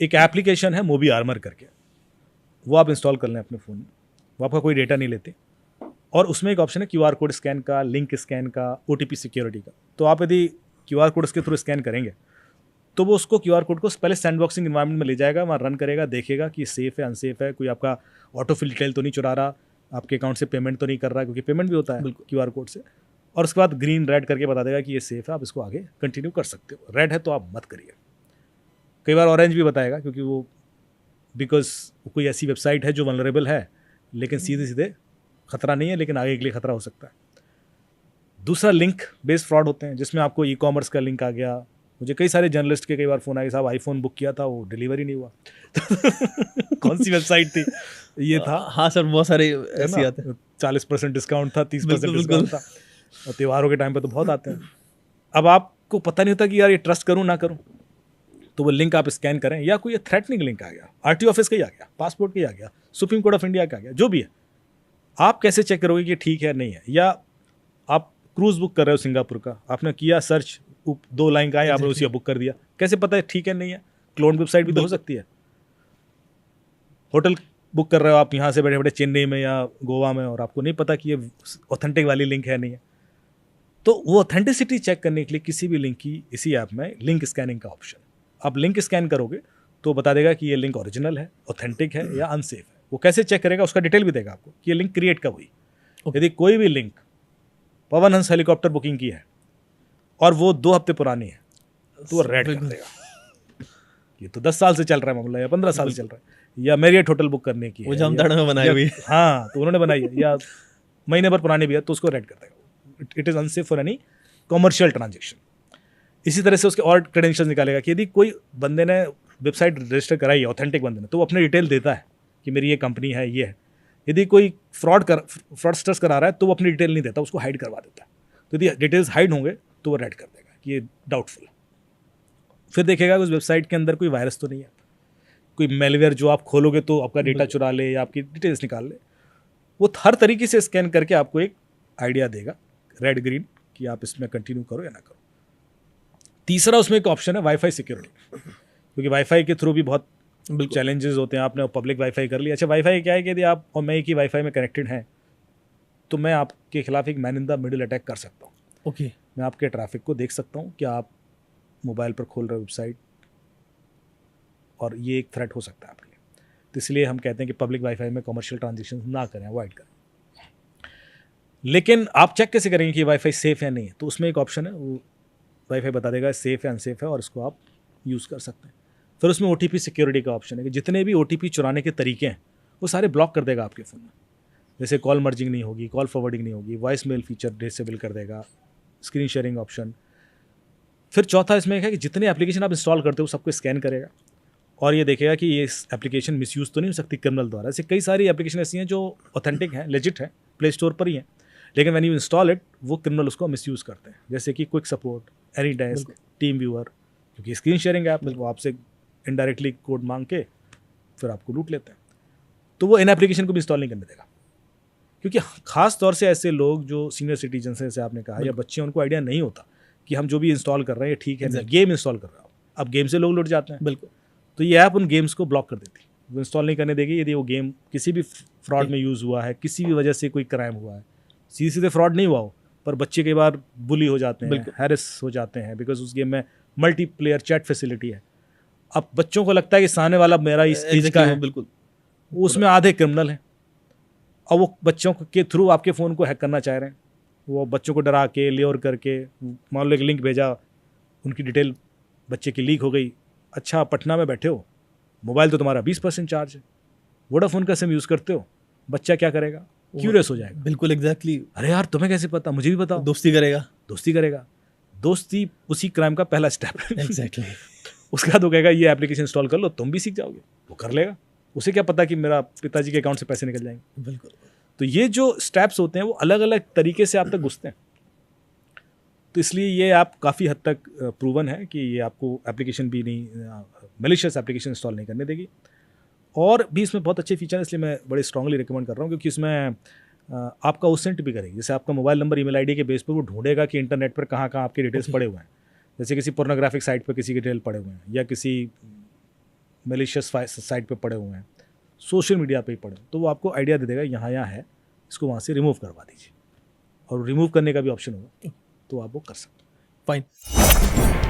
एक एप्लीकेशन है मोबी आर्मर करके, वो आप इंस्टॉल कर लें अपने फ़ोन में, वो आपका कोई डेटा नहीं लेते। और उसमें एक ऑप्शन है QR कोड स्कैन का, लिंक स्कैन का, OTP सिक्योरिटी का। तो आप यदि QR कोड के थ्रू स्कैन करेंगे तो वो उसको QR कोड को पहले सैंडबॉक्सिंग इन्वायरमेंट में ले जाएगा, वहाँ रन करेगा, देखेगा कि सेफ़ है अनसेफ है, कोई आपका ऑटोफिल डिटेल तो नहीं चुरा रहा, आपके अकाउंट से पेमेंट तो नहीं कर रहा, क्योंकि पेमेंट भी होता है QR कोड से। और उसके बाद ग्रीन रेड करके बता देगा कि ये सेफ़ है, आप इसको आगे कंटिन्यू कर सकते हो। रेड है तो आप मत करिए। कई बार ऑरेंज भी बताएगा, क्योंकि वो बिकॉज कोई ऐसी वेबसाइट है जो वल्नरेबल है, लेकिन सीधे सीधे खतरा नहीं है, लेकिन आगे के लिए खतरा हो सकता है। दूसरा लिंक बेस्ड फ्रॉड होते हैं, जिसमें आपको ई-कॉमर्स का लिंक आ गया। मुझे कई सारे जर्नलिस्ट के कई बार फ़ोन आए, साहब आईफोन बुक किया था, वो डिलीवरी नहीं हुआ। कौन सी वेबसाइट थी ये था? हाँ सर, बहुत सारे ऐसे आते हैं। 40% डिस्काउंट था, 30% बिल्कुल, डिस्काउंट था, और त्योहारों के टाइम पे तो बहुत आते हैं। अब आपको पता नहीं होता कि यार ये ट्रस्ट करूँ ना करूँ, तो वो लिंक आप स्कैन करें, या कोई थ्रेटनिंग लिंक आ गया, RTO ऑफिस का ही आ गया, पासपोर्ट का ही आ गया, सुप्रीम कोर्ट ऑफ इंडिया का आ गया, जो भी है, आप कैसे चेक करोगे कि ठीक है नहीं है? या आप क्रूज बुक कर रहे हो सिंगापुर का, आपने किया सर्च, 2 लाइन का है, आपने उसी बुक कर दिया, कैसे पता है ठीक है नहीं है? क्लोन वेबसाइट भी तो हो सकती है। होटल बुक कर रहे हो आप यहाँ से बैठे बैठे चेन्नई में या गोवा में, और आपको नहीं पता कि ये ऑथेंटिक वाली लिंक है नहीं है। तो वो ऑथेंटिसिटी चेक करने के लिए किसी भी लिंक की इसी ऐप में लिंक स्कैनिंग का ऑप्शन, आप लिंक स्कैन करोगे तो बता देगा कि ये लिंक ओरिजिनल है, ऑथेंटिक है या अनसेफ है। वो कैसे चेक करेगा, उसका डिटेल भी देगा आपको कि ये लिंक क्रिएट कब हुई। यदि कोई भी link Pawan Hans helicopter booking की है और वो 2 हफ्ते पुरानी है, तो वो रेड कर देगा, ये तो 10 साल से चल रहा है मामला, या 15 साल से चल रहा है, या मेरियट होटल बुक करने की है, वो जामताड़ा में बनाई हुई है, हाँ तो उन्होंने बनाई है, या महीने भर पुरानी भी है, तो उसको रेड कर देगा। It is unsafe for any commercial transaction. इसी तरह से उसके और क्रेडेंशियल्स निकालेगा कि यदि कोई बंदे ने वेबसाइट रजिस्टर कराई है, ऑथेंटिक बंदे ने, तो वो अपने डिटेल देता है कि मेरी ये कंपनी है, ये है। यदि कोई फ्रॉडस्टर्स करा रहा है तो वो अपनी डिटेल नहीं देता, उसको हाइड करवा देता है। तो यदि डिटेल्स हाइड होंगे तो वो रेड कर देगा कि ये डाउटफुल है। फिर देखेगा उस वेबसाइट के अंदर कोई वायरस तो नहीं है, कोई मेलवेयर जो आप खोलोगे तो आपका डेटा चुरा ले या आपकी डिटेल्स निकाल ले। वो हर तरीके से स्कैन करके आपको एक आइडिया देगा, रेड ग्रीन, कि आप इसमें कंटिन्यू करो या ना करो। तीसरा उसमें एक ऑप्शन है वाईफाई सिक्योरिटी, क्योंकि वाईफाई के थ्रू भी बहुत चैलेंजेस होते हैं। आपने पब्लिक वाईफाई कर लिया, अच्छा वाईफाई क्या है कि यदि आप और मैं एक ही वाईफाई में कनेक्टेड हैं तो मैं आपके खिलाफ एक man in the middle attack कर सकता हूँ। ओके, मैं आपके ट्रैफिक को देख सकता हूँ कि आप मोबाइल पर खोल रहे वेबसाइट, और ये एक थ्रेट हो सकता है आपके लिए। तो इसलिए हम कहते हैं कि पब्लिक वाईफाई में कमर्शियल ट्रांजेक्शन ना करें, अवॉइड करें। लेकिन आप चेक कैसे करेंगे कि वाईफाई सेफ है नहीं है? तो उसमें एक ऑप्शन है, वो वाईफाई बता देगा सेफ है अनसेफ है, और इसको आप यूज़ कर सकते हैं। फिर उसमें OTP सिक्योरिटी का ऑप्शन है कि जितने भी OTP चुराने के तरीके हैं वो सारे ब्लॉक कर देगा आपके फ़ोन में। जैसे कॉल मर्जिंग नहीं होगी, कॉल फॉरवर्डिंग नहीं होगी, वॉइस मेल फीचर डिसेबल कर देगा, स्क्रीन शेयरिंग ऑप्शन। फिर चौथा इसमें है कि जितने एप्लीकेशन आप इंस्टॉल करते हो सबको स्कैन करेगा, और ये देखेगा कि ये एप्लीकेशन मिसयूज़ तो नहीं हो सकती क्रिमिनल द्वारा। ऐसे कई सारी एप्लीकेशन ऐसी हैं जो ऑथेंटिक हैं, लेजिट है, प्ले स्टोर पर ही हैं, लेकिन व्हेन यू इंस्टॉल इट वो क्रिमिनल उसको मिसयूज़ करते हैं। जैसे कि quick support, AnyDesk, team viewer, क्योंकि स्क्रीन शेयरिंग ऐप वो आपसे इनडायरेक्टली कोड मांग के फिर आपको लूट लेते हैं। तो वो इन एप्लीकेशन को भी इंस्टॉल नहीं करने देगा, क्योंकि ख़ास तौर से ऐसे लोग जो सीनियर सिटीजन हैं, जैसे आपने कहा, या बच्चे, उनको आइडिया नहीं होता कि हम जो भी इंस्टॉल कर रहे हैं ये ठीक है। गेम इंस्टॉल कर रहा हो, अब गेम से लोग लुट जाते हैं। बिल्कुल, तो ये ऐप उन गेम्स को ब्लॉक कर देती है, वो इंस्टॉल नहीं करने देगी। यदि वो गेम किसी भी फ्रॉड में यूज़ हुआ है, किसी भी वजह से कोई क्राइम हुआ है, सीधे सीधे फ्रॉड नहीं हुआ हो, पर बच्चे कई बार बुली हो जाते हैं, हैरेस हो जाते हैं, बिकॉज उस गेम में मल्टीप्लेयर चैट फैसिलिटी है। अब बच्चों को लगता है कि सामने वाला मेरा इस एज का है, बिल्कुल, उसमें आधे क्रिमिनल हैं, और वो बच्चों के थ्रू आपके फ़ोन को हैक करना चाह रहे हैं। वो बच्चों को डरा के, ल्योर करके, मान लो एक लिंक भेजा, उनकी डिटेल बच्चे की लीक हो गई। अच्छा, पटना में बैठे हो, मोबाइल तो तुम्हारा 20% चार्ज है, वोडाफोन का सिम यूज़ करते हो, बच्चा क्या करेगा? क्यूरियस हो जाएगा। बिल्कुल, एग्जैक्टली। अरे यार तुम्हें कैसे पता, मुझे भी बताओ। दोस्ती करेगा। दोस्ती उसी क्राइम का पहला स्टेप है। एग्जैक्टली। उसके बाद वो कहेगा ये एप्लीकेशन इंस्टॉल कर लो, तुम भी सीख जाओगे। वो कर लेगा, उसे क्या पता कि मेरा पिताजी के अकाउंट से पैसे निकल जाएंगे। बिल्कुल। तो ये जो स्टेप्स होते हैं वो अलग अलग तरीके से आप तक घुसते हैं। तो इसलिए ये ऐप काफ़ी हद तक प्रूवन है कि ये आपको एप्लीकेशन भी नहीं, मैलिशियस एप्लीकेशन इंस्टॉल नहीं करने देगी। और भी इसमें बहुत अच्छे फीचर हैं, इसलिए मैं बड़े स्ट्रांगली रिकमेंड कर रहा हूँ, क्योंकि इसमें आपका ओसेंट भी करेगी। जैसे आपका मोबाइल नंबर, ईमेल आईडी के बेस पर वो ढूंढेगा कि इंटरनेट पर कहाँ कहाँ आपके डिटेल्स पड़े हुए हैं। जैसे किसी पोर्नोग्राफिक साइट पर किसी के डिटेल पड़े हुए हैं, या किसी मेलिशियस साइट पे पड़े हुए हैं, सोशल मीडिया पे ही पड़े, तो वो आपको आइडिया दे देगा यहाँ यहाँ है, इसको वहाँ से रिमूव करवा दीजिए, और रिमूव करने का भी ऑप्शन होगा, तो आप वो कर सकते हैं। फाइन।